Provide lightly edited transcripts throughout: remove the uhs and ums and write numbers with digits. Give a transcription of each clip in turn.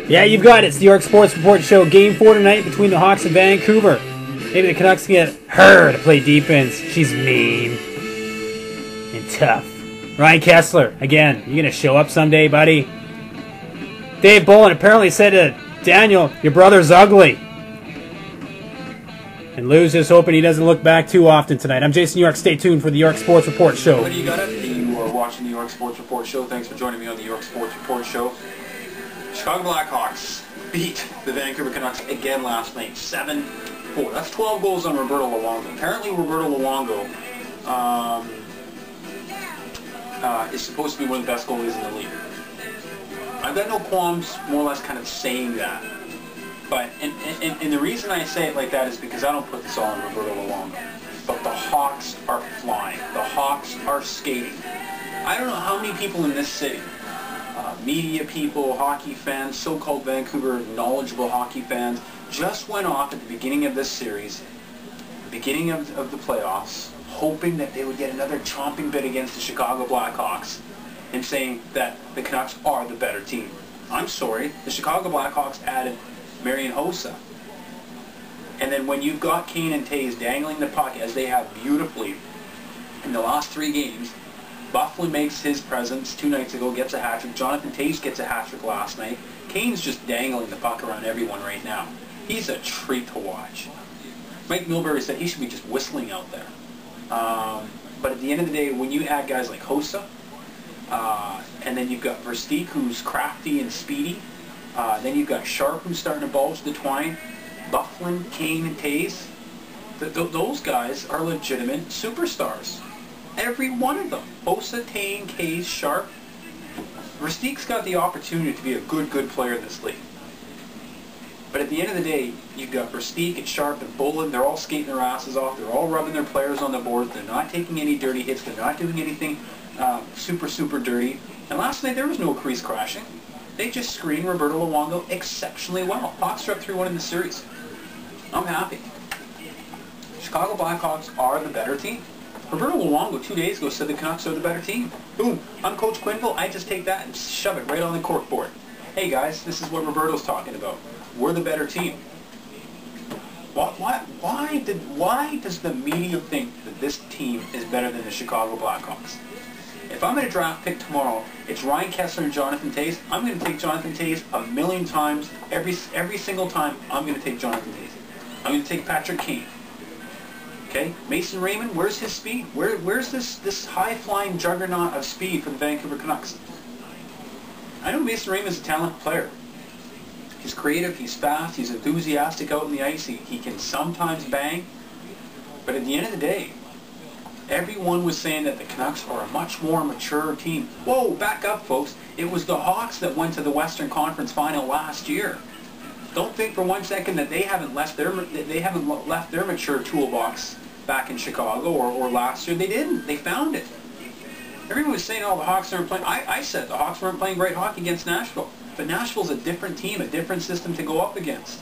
Yeah, you've got it. It's the York Sports Report Show. Game 4 tonight between the Hawks and Vancouver. Maybe the Canucks can get her to play defense. She's mean and tough. Ryan Kessler, again, you going to show up someday, buddy? Dave Bolin apparently said to Daniel, your brother's ugly. And Lou's just hoping he doesn't look back too often tonight. I'm Jason York. Stay tuned for the York Sports Report Show. What do you got up? You are watching the York Sports Report Show. Thanks for joining me on the York Sports Report Show. Chicago Blackhawks beat the Vancouver Canucks again last night, 7-4. That's 12 goals on Roberto Luongo. Apparently Roberto Luongo is supposed to be one of the best goalies in the league. I've got no qualms more or less kind of saying that. But, and the reason I say it like that is because I don't put this all on Roberto Luongo. But the Hawks are flying. The Hawks are skating. I don't know how many people in this city, media people, hockey fans, so-called Vancouver knowledgeable hockey fans, just went off at the beginning of this series, beginning of the playoffs, hoping that they would get another chomping bit against the Chicago Blackhawks and saying that the Canucks are the better team. I'm sorry, the Chicago Blackhawks added Marian Hossa. And then when you've got Kane and Taves dangling the puck, as they have beautifully in the last 3 games, Bufflin makes his presence 2 nights ago, gets a hat-trick. Jonathan Taves gets a hat-trick last night. Kane's just dangling the puck around everyone right now. He's a treat to watch. Mike Milbury said he should be just whistling out there. But at the end of the day, when you add guys like Hossa, and then you've got Versteeg, who's crafty and speedy, then you've got Sharp, who's starting to bulge the twine, Bufflin, Kane, and Taves, those guys are legitimate superstars. Every one of them. Hossa, Taves, Taves, Sharp. Versteeg's got the opportunity to be a good player in this league. But at the end of the day, you've got Versteeg and Sharp and Bolin. They're all skating their asses off. They're all rubbing their players on the board. They're not taking any dirty hits. They're not doing anything super dirty. And last night there was no crease crashing. They just screened Roberto Luongo exceptionally well. Hawks are up 3-1 in the series. I'm happy. Chicago Blackhawks are the better team. Roberto Luongo 2 days ago said the Canucks are the better team. Boom. I'm Coach Quinville. I just take that and shove it right on the corkboard. Hey guys, this is what Roberto's talking about. We're the better team. Why does the media think that this team is better than the Chicago Blackhawks? If I'm going to draft pick tomorrow, it's Ryan Kessler and Jonathan Taves. I'm going to take Jonathan Taves a million times. Every single time, I'm going to take Jonathan Taves. I'm going to take Patrick Kane. Okay, Mason Raymond, where's his speed? Where's this high-flying juggernaut of speed for the Vancouver Canucks? I know Mason Raymond's a talented player. He's creative, he's fast, he's enthusiastic out on the ice, he can sometimes bang. But at the end of the day, everyone was saying that the Canucks are a much more mature team. Whoa, back up folks. It was the Hawks that went to the Western Conference Final last year. Don't think for 1 second that they haven't left their mature toolbox back in Chicago or last year. They didn't. They found it. Everyone was saying, oh, the Hawks aren't playing. I said the Hawks weren't playing great hockey against Nashville. But Nashville's a different team, a different system to go up against.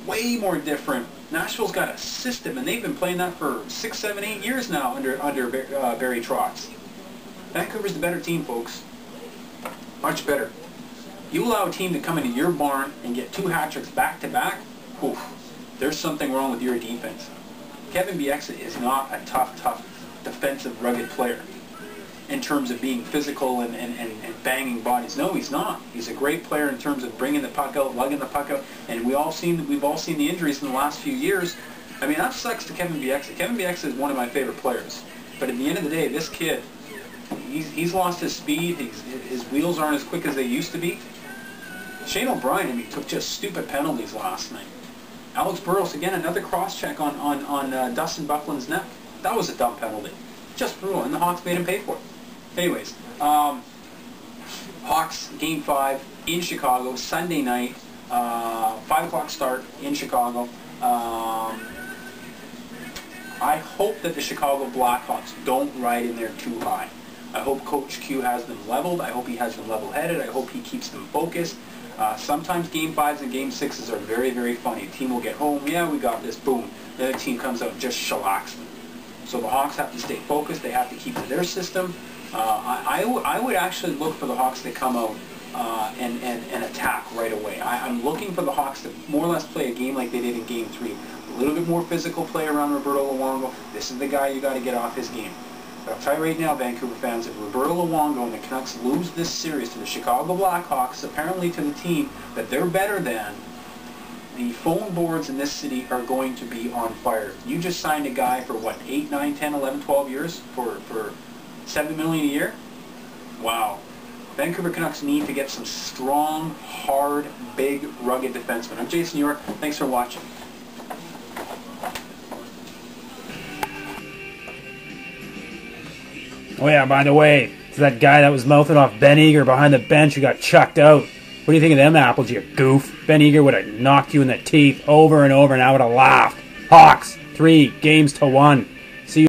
Way more different. Nashville's got a system, and they've been playing that for 6, 7, 8 years now under Barry Trotz. Vancouver's the better team, folks. Much better. You allow a team to come into your barn and get 2 hat-tricks back-to-back, oof, there's something wrong with your defense. Kevin Bieksa is not a tough, defensive, rugged player in terms of being physical and banging bodies. No, he's not. He's a great player in terms of bringing the puck out, lugging the puck out, and we've all seen the injuries in the last few years. I mean, that sucks to Kevin Bieksa. Kevin Bieksa is one of my favorite players. But at the end of the day, this kid, he's lost his speed. His wheels aren't as quick as they used to be. Shane O'Brien, I mean, took just stupid penalties last night. Alex Burrows, again, another cross-check on Dustin Buckland's neck. That was a dumb penalty. Just brutal, and the Hawks made him pay for it. Anyways, Hawks Game 5 in Chicago, Sunday night, 5 o'clock start in Chicago. I hope that the Chicago Blackhawks don't ride in there too high. I hope Coach Q has them leveled. I hope he has them level-headed. I hope he keeps them focused. Sometimes Game 5s and Game 6s are very funny. A team will get home, yeah, we got this, boom. The other team comes out and just shellacks them. So the Hawks have to stay focused. They have to keep to their system. I would actually look for the Hawks to come out and attack right away. I'm looking for the Hawks to more or less play a game like they did in Game 3. A little bit more physical play around Roberto Luongo. This is the guy you got to get off his game. But I'll tell you right now, Vancouver fans, if Roberto Luongo and the Canucks lose this series to the Chicago Blackhawks, apparently to the team that they're better than, the phone boards in this city are going to be on fire. You just signed a guy for what, 8, 9, 10, 11, 12 years for $7 million a year? Wow. Vancouver Canucks need to get some strong, hard, big, rugged defensemen. I'm Jason York. Thanks for watching. Oh yeah, by the way, it's that guy that was mouthing off Ben Eager behind the bench who got chucked out. What do you think of them apples, you goof? Ben Eager would have knocked you in the teeth over and over, and I would have laughed. Hawks, 3 games to 1.